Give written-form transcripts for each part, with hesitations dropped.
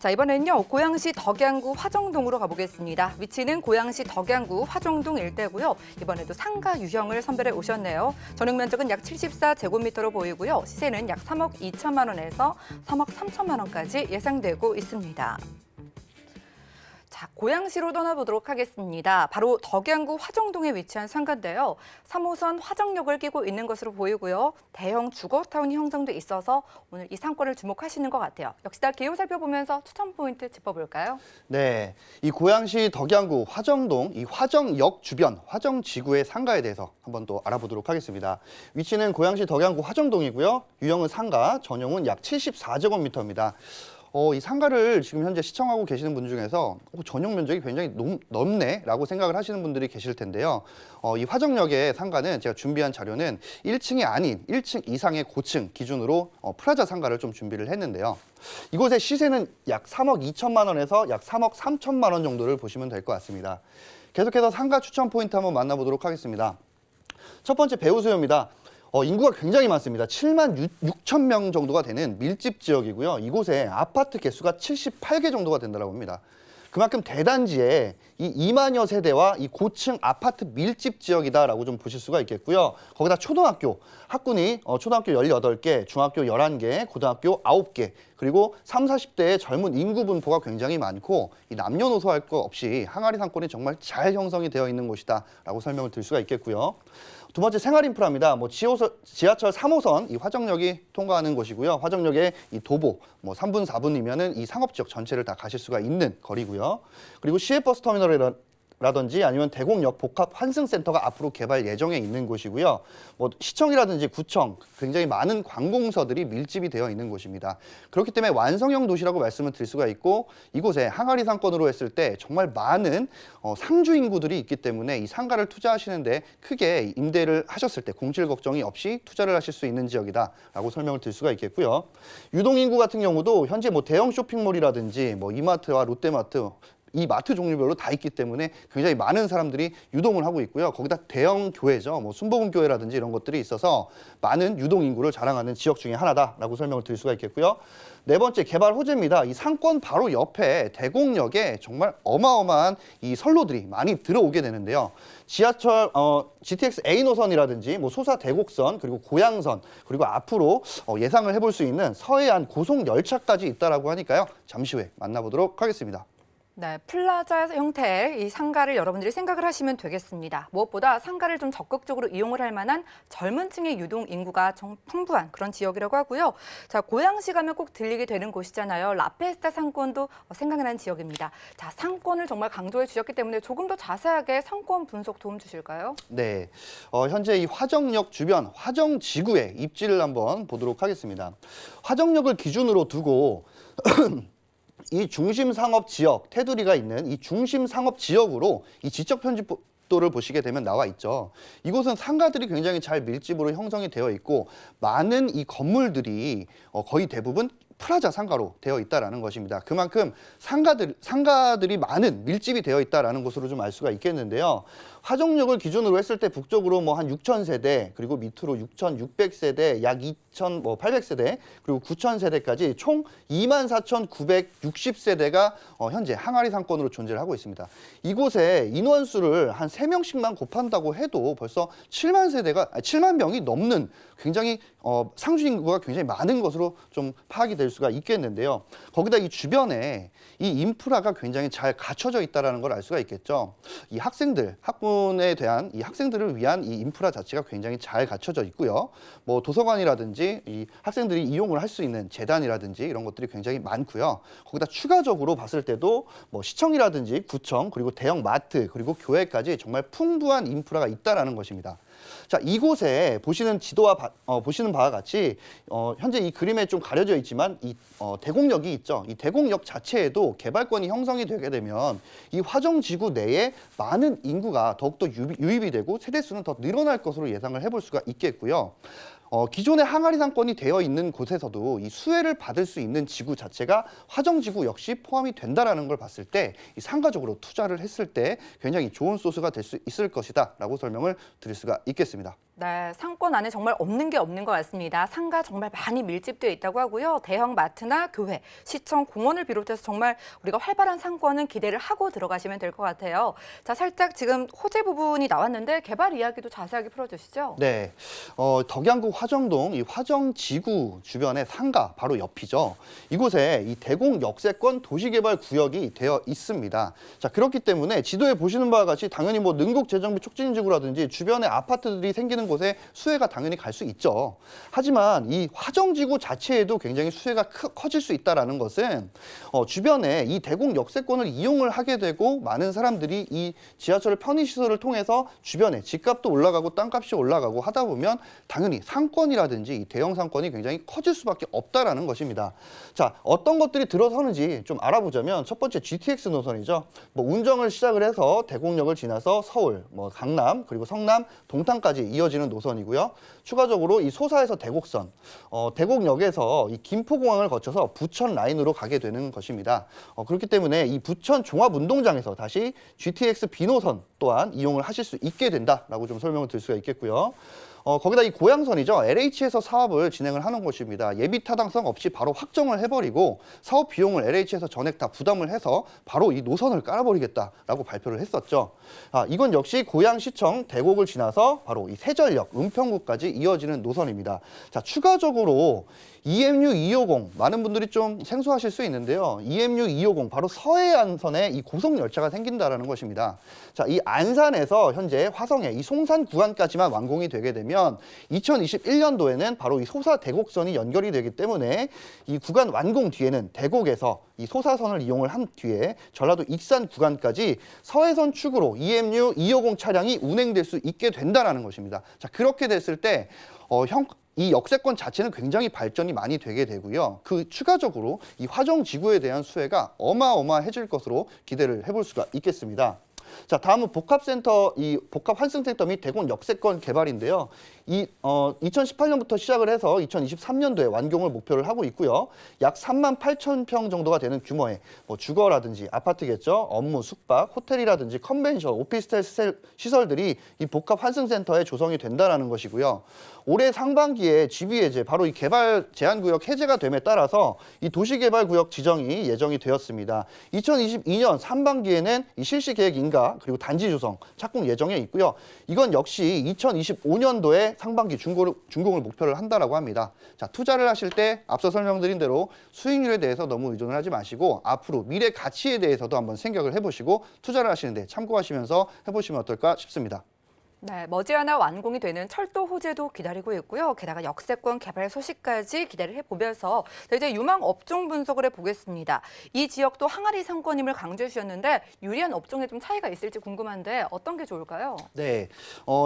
자, 이번에는요, 고양시 덕양구 화정동으로 가보겠습니다. 위치는 고양시 덕양구 화정동 일대고요. 이번에도 상가 유형을 선별해 오셨네요. 전용 면적은 약 74제곱미터로 보이고요. 시세는 약 3억 2천만 원에서 3억 3천만 원까지 예상되고 있습니다. 자, 고양시로 떠나보도록 하겠습니다. 바로 덕양구 화정동에 위치한 상가인데요. 3호선 화정역을 끼고 있는 것으로 보이고요. 대형 주거타운이 형성돼 있어서 오늘 이 상권을 주목하시는 것 같아요. 역시나 기호 살펴보면서 추천 포인트 짚어볼까요? 네, 이 고양시 덕양구 화정동, 이 화정역 주변 화정지구의 상가에 대해서 한번 또 알아보도록 하겠습니다. 위치는 고양시 덕양구 화정동이고요. 유형은 상가, 전용은 약 74제곱미터입니다. 이 상가를 지금 현재 시청하고 계시는 분 중에서 전용 면적이 굉장히 넓네라고 생각을 하시는 분들이 계실 텐데요. 이 화정역의 상가는 제가 준비한 자료는 1층이 아닌 1층 이상의 고층 기준으로 프라자 상가를 좀 준비를 했는데요. 이곳의 시세는 약 3억 2천만 원에서 약 3억 3천만 원 정도를 보시면 될 것 같습니다. 계속해서 상가 추천 포인트 한번 만나보도록 하겠습니다. 첫 번째 배우수요입니다. 인구가 굉장히 많습니다. 7만 6천 명 정도가 되는 밀집 지역이고요. 이곳에 아파트 개수가 78개 정도가 된다고 합니다. 그만큼 대단지에 이 2만여 세대와 이 고층 아파트 밀집 지역이다라고 좀 보실 수가 있겠고요. 거기다 초등학교, 학군이 초등학교 18개, 중학교 11개, 고등학교 9개, 그리고 30, 40대의 젊은 인구 분포가 굉장히 많고 이 남녀노소 할 것 없이 항아리 상권이 정말 잘 형성이 되어 있는 곳이다라고 설명을 드릴 수가 있겠고요. 두 번째 생활 인프라입니다. 지하철 3호선 이 화정역이 통과하는 곳이고요. 화정역에 이 도보 3분, 4분이면은 이 상업지역 전체를 다 가실 수가 있는 거리고요. 그리고 시외버스 터미널이라든지 아니면 대곡역 복합 환승센터가 앞으로 개발 예정에 있는 곳이고요. 시청이라든지 구청, 굉장히 많은 관공서들이 밀집이 되어 있는 곳입니다. 그렇기 때문에 완성형 도시라고 말씀을 드릴 수가 있고 이곳에 항아리 상권으로 했을 때 정말 많은 상주 인구들이 있기 때문에 이 상가를 투자하시는데 크게 임대를 하셨을 때 공실 걱정이 없이 투자를 하실 수 있는 지역이다라고 설명을 드릴 수가 있겠고요. 유동 인구 같은 경우도 현재 대형 쇼핑몰이라든지 이마트와 롯데마트 이 마트 종류별로 다 있기 때문에 굉장히 많은 사람들이 유동을 하고 있고요. 거기다 대형 교회죠. 순복음교회라든지 이런 것들이 있어서 많은 유동 인구를 자랑하는 지역 중에 하나다라고 설명을 드릴 수가 있겠고요. 네 번째, 개발 호재입니다. 이 상권 바로 옆에 대곡역에 정말 어마어마한 이 선로들이 많이 들어오게 되는데요. 지하철 GTX A 노선이라든지 소사 대곡선 그리고 고양선 그리고 앞으로 예상을 해볼 수 있는 서해안 고속 열차까지 있다라고 하니까요. 잠시 후에 만나보도록 하겠습니다. 네, 플라자 형태의 이 상가를 여러분들이 생각을 하시면 되겠습니다. 무엇보다 상가를 좀 적극적으로 이용을 할 만한 젊은 층의 유동 인구가 좀 풍부한 그런 지역이라고 하고요. 자, 고양시 가면 꼭 들리게 되는 곳이잖아요. 라페스타 상권도 생각이 나는 지역입니다. 자, 상권을 정말 강조해 주셨기 때문에 조금 더 자세하게 상권 분석 도움 주실까요? 네, 현재 이 화정역 주변 화정지구의 입지를 한번 보도록 하겠습니다. 화정역을 기준으로 두고 이 중심 상업 지역, 테두리가 있는 이 중심 상업 지역으로 이 지적 편집도를 보시게 되면 나와 있죠. 이곳은 상가들이 굉장히 잘 밀집으로 형성이 되어 있고 많은 이 건물들이 거의 대부분 프라자 상가로 되어 있다라는 것입니다. 그만큼 상가들이 많은 밀집이 되어 있다라는 것으로 좀 알 수가 있겠는데요. 화정역을 기준으로 했을 때 북쪽으로 한 6,000세대, 그리고 밑으로 6,600세대, 약 2,800세대, 그리고 9,000세대까지 총 24,960세대가 현재 항아리 상권으로 존재를 하고 있습니다. 이곳에 인원수를 한 3명씩만 곱한다고 해도 벌써 7만 명이 넘는 굉장히 상주 인구가 굉장히 많은 것으로 좀 파악이 될 수가 있겠는데요. 거기다 이 주변에 이 인프라가 굉장히 잘 갖춰져 있다는 걸 알 수가 있겠죠. 이 학군에 대한 이 학생들을 위한 이 인프라 자체가 굉장히 잘 갖춰져 있고요. 도서관이라든지 이 학생들이 이용을 할 수 있는 재단이라든지 이런 것들이 굉장히 많고요. 거기다 추가적으로 봤을 때도 시청이라든지 구청 그리고 대형 마트 그리고 교회까지 정말 풍부한 인프라가 있다라는 것입니다. 자, 이곳에 보시는 보시는 바와 같이 현재 이 그림에 좀 가려져 있지만 이 대곡역이 있죠. 이 대곡역 자체에도 개발권이 형성이 되게 되면 이 화정지구 내에 많은 인구가 더욱더 유입이 되고 세대수는 더 늘어날 것으로 예상을 해볼 수가 있겠고요. 기존의 항아리 상권이 되어 있는 곳에서도 이 수혜를 받을 수 있는 지구 자체가 화정지구 역시 포함이 된다라는 걸 봤을 때 이 상가적으로 투자를 했을 때 굉장히 좋은 소스가 될 수 있을 것이다라고 설명을 드릴 수가 있겠습니다. 네, 상권 안에 정말 없는 게 없는 것 같습니다. 상가 정말 많이 밀집되어 있다고 하고요. 대형 마트나 교회, 시청, 공원을 비롯해서 정말 우리가 활발한 상권은 기대를 하고 들어가시면 될 것 같아요. 자, 살짝 지금 호재 부분이 나왔는데 개발 이야기도 자세하게 풀어주시죠. 네, 덕양구 화정동 이 화정지구 주변의 상가 바로 옆이죠. 이곳에 이 대공 역세권 도시개발 구역이 되어 있습니다. 자, 그렇기 때문에 지도에 보시는 바와 같이 당연히 뭐 능국재정비 촉진지구라든지 주변에 아파트들이 생기는 곳에 수혜가 당연히 갈 수 있죠. 하지만 이 화정지구 자체에도 굉장히 수혜가 커질 수 있다는 것은 주변에 이 대공 역세권을 이용을 하게 되고 많은 사람들이 이 지하철 편의시설을 통해서 주변에 집값도 올라가고 땅값이 올라가고 하다 보면 당연히 상권이라든지 이 대형 상권이 굉장히 커질 수밖에 없다라는 것입니다. 자, 어떤 것들이 들어서는지 좀 알아보자면 첫 번째 GTX 노선이죠. 뭐 운정을 시작을 해서 대곡역을 지나서 서울, 뭐 강남, 그리고 성남, 동탄까지 이어지는 노선이고요. 추가적으로 이 소사에서 대곡선, 대곡역에서 이 김포공항을 거쳐서 부천 라인으로 가게 되는 것입니다. 그렇기 때문에 이 부천 종합운동장에서 다시 GTX B노선 또한 이용을 하실 수 있게 된다라고 좀 설명을 드릴 수가 있겠고요. 거기다 이 고양선이죠. LH에서 사업을 진행을 하는 곳입니다. 예비 타당성 없이 바로 확정을 해버리고 사업 비용을 LH에서 전액 다 부담을 해서 바로 이 노선을 깔아버리겠다라고 발표를 했었죠. 이건 역시 고양시청 대곡을 지나서 바로 이 세전역, 은평구까지 이어지는 노선입니다. 자, 추가적으로 EMU 250 많은 분들이 좀 생소하실 수 있는데요. EMU 250 바로 서해안선에 이 고속 열차가 생긴다라는 것입니다. 자, 이 안산에서 현재 화성에 이 송산 구간까지만 완공이 되게 되면 2021년도에는 바로 이 소사 대곡선이 연결이 되기 때문에 이 구간 완공 뒤에는 대곡에서 이 소사선을 이용을 한 뒤에 전라도 익산 구간까지 서해선 축으로 EMU 250 차량이 운행될 수 있게 된다라는 것입니다. 자, 그렇게 됐을 때 이 역세권 자체는 굉장히 발전이 많이 되게 되고요. 그 추가적으로 이 화정지구에 대한 수혜가 어마어마해질 것으로 기대를 해볼 수가 있겠습니다. 자, 다음은 복합센터, 이 복합환승센터 및 대공 역세권 개발인데요. 2018년부터 시작을 해서 2023년도에 완공을 목표를 하고 있고요. 약 3만 8천 평 정도가 되는 규모의 뭐 주거라든지 아파트겠죠. 업무, 숙박, 호텔이라든지 컨벤션, 오피스텔 시설들이 이 복합환승센터에 조성이 된다는 것이고요. 올해 상반기에 GB해제, 바로 이 개발 제한구역 해제가 됨에 따라서 이 도시개발구역 지정이 예정이 되었습니다. 2022년 상반기에는 이 실시계획 인가 그리고 단지 조성 착공 예정에 있고요. 이건 역시 2025년도에 상반기 준공을 목표를 한다라고 합니다. 자, 투자를 하실 때 앞서 설명드린 대로 수익률에 대해서 너무 의존을 하지 마시고 앞으로 미래 가치에 대해서도 한번 생각을 해보시고 투자를 하시는데 참고하시면서 해보시면 어떨까 싶습니다. 네, 머지않아 완공이 되는 철도 호재도 기다리고 있고요. 게다가 역세권 개발 소식까지 기대를 해보면서 이제 유망 업종 분석을 해보겠습니다. 이 지역도 항아리 상권임을 강조해 주셨는데 유리한 업종에 좀 차이가 있을지 궁금한데 어떤 게 좋을까요? 네,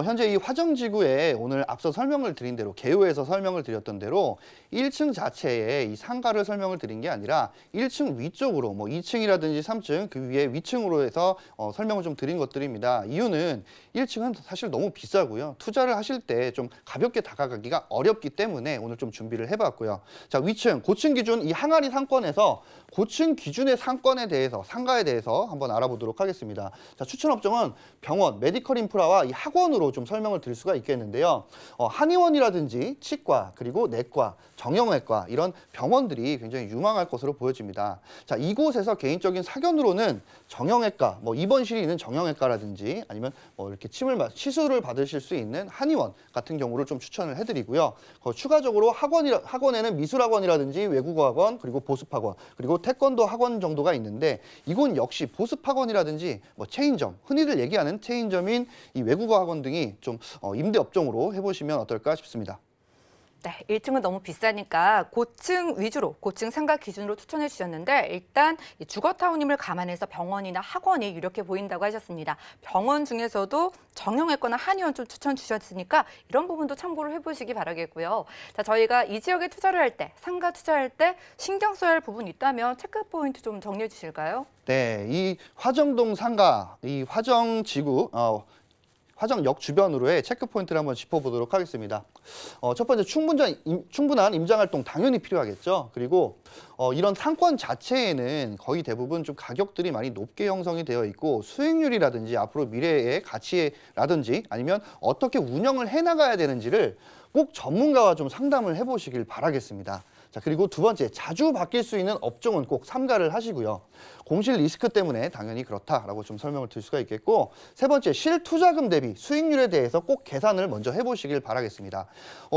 현재 이 화정지구에 오늘 앞서 설명을 드린 대로 개요에서 설명을 드렸던 대로 1층 자체에 이 상가를 설명을 드린 게 아니라 1층 위쪽으로 뭐 2층이라든지 3층 그 위에 위층으로 해서 설명을 좀 드린 것들입니다. 이유는 1층은 사실 너무 비싸고요. 투자를 하실 때 좀 가볍게 다가가기가 어렵기 때문에 오늘 좀 준비를 해봤고요. 자, 위층, 고층 기준 이 항아리 상권에서 고층 기준의 상권에 대해서 상가에 대해서 한번 알아보도록 하겠습니다. 자, 추천 업종은 병원, 메디컬 인프라와 이 학원으로 좀 설명을 드릴 수가 있겠는데요. 한의원이라든지 치과 그리고 내과, 정형외과 이런 병원들이 굉장히 유망할 것으로 보여집니다. 자, 이곳에서 개인적인 사견으로는 정형외과, 뭐 입원실이 있는 정형외과라든지 아니면 뭐 이렇게 시술을 받으실 수 있는 한의원 같은 경우를 좀 추천을 해드리고요. 추가적으로 학원에는 미술학원이라든지 외국어학원 그리고 보습학원 그리고 태권도 학원 정도가 있는데 이건 역시 보습학원이라든지 뭐 체인점, 흔히들 얘기하는 체인점인 이 외국어 학원 등이 좀 임대 업종으로 해보시면 어떨까 싶습니다. 네, 1층은 너무 비싸니까 고층 위주로, 고층 상가 기준으로 추천해 주셨는데 일단 이 주거타운임을 감안해서 병원이나 학원이 유력해 보인다고 하셨습니다. 병원 중에서도 정형외과나 한의원 좀 추천 주셨으니까 이런 부분도 참고를 해보시기 바라겠고요. 자, 저희가 이 지역에 투자를 할 때, 상가 투자할 때 신경 써야 할 부분이 있다면 체크 포인트 좀 정리해 주실까요? 네, 이 화정동 상가, 이 화정지구, 화정역 주변으로의 체크 포인트를 한번 짚어보도록 하겠습니다. 첫 번째 충분한 임장 활동 당연히 필요하겠죠. 그리고 이런 상권 자체에는 거의 대부분 좀 가격들이 많이 높게 형성이 되어 있고 수익률이라든지 앞으로 미래의 가치라든지 아니면 어떻게 운영을 해나가야 되는지를 꼭 전문가와 좀 상담을 해보시길 바라겠습니다. 자, 그리고 두 번째, 자주 바뀔 수 있는 업종은 꼭 삼가를 하시고요. 공실 리스크 때문에 당연히 그렇다라고 좀 설명을 드릴 수가 있겠고, 세 번째, 실투자금 대비 수익률에 대해서 꼭 계산을 먼저 해보시길 바라겠습니다.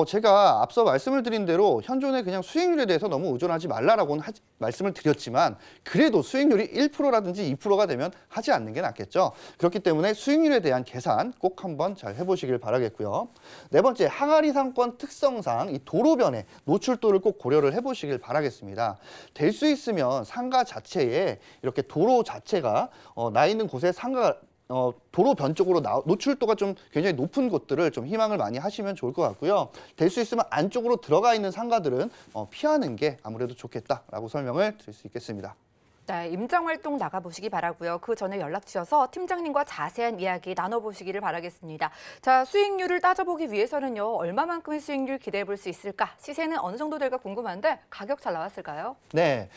제가 앞서 말씀을 드린 대로 현존의 그냥 수익률에 대해서 너무 의존하지 말라라고는 말씀을 드렸지만 그래도 수익률이 1%라든지 2%가 되면 하지 않는 게 낫겠죠. 그렇기 때문에 수익률에 대한 계산 꼭 한번 잘 해보시길 바라겠고요. 네 번째, 항아리 상권 특성상 이 도로변의 노출도를 꼭 고려를 해보시길 바라겠습니다. 될 수 있으면 상가 자체에 이렇게 도로 자체가 나 있는 곳에 상가가 도로변 쪽으로 노출도가 좀 굉장히 높은 곳들을 좀 희망을 많이 하시면 좋을 것 같고요. 될 수 있으면 안쪽으로 들어가 있는 상가들은 피하는 게 아무래도 좋겠다라고 설명을 드릴 수 있겠습니다. 네, 임장 활동 나가보시기 바라고요. 그 전에 연락 주셔서 팀장님과 자세한 이야기 나눠보시기를 바라겠습니다. 자, 수익률을 따져보기 위해서는요. 얼마만큼의 수익률 기대해 볼 수 있을까? 시세는 어느 정도 될까 궁금한데 가격 잘 나왔을까요? 네,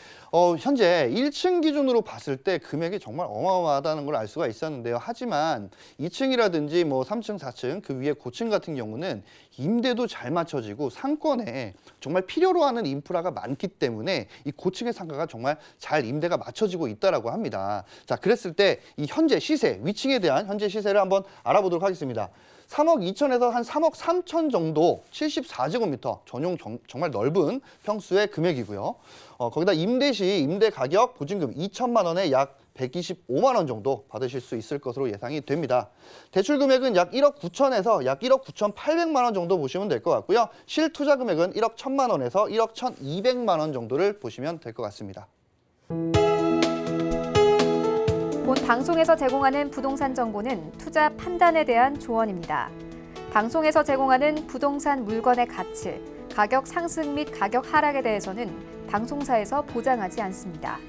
현재 1층 기준으로 봤을 때 금액이 정말 어마어마하다는 걸 알 수가 있었는데요. 하지만 2층이라든지 뭐 3층, 4층 그 위에 고층 같은 경우는 임대도 잘 맞춰지고 상권에 정말 필요로 하는 인프라가 많기 때문에 이 고층의 상가가 정말 잘 임대가 맞춰지고 있다라고 합니다. 자, 그랬을 때 이 현재 시세, 위층에 대한 현재 시세를 한번 알아보도록 하겠습니다. 3억 2천에서 한 3억 3천 정도 74제곱미터 전용 정말 넓은 평수의 금액이고요. 거기다 임대 시 임대 가격 보증금 2천만 원에 약 125만 원 정도 받으실 수 있을 것으로 예상이 됩니다. 대출 금액은 약 1억 9천에서 약 1억 9천 8백만 원 정도 보시면 될 것 같고요. 실투자 금액은 1억 1천만 원에서 1억 1,200만 원 정도를 보시면 될 것 같습니다. 본 방송에서 제공하는 부동산 정보는 투자 판단에 대한 조언입니다. 방송에서 제공하는 부동산 물건의 가치, 가격 상승 및 가격 하락에 대해서는 방송사에서 보장하지 않습니다.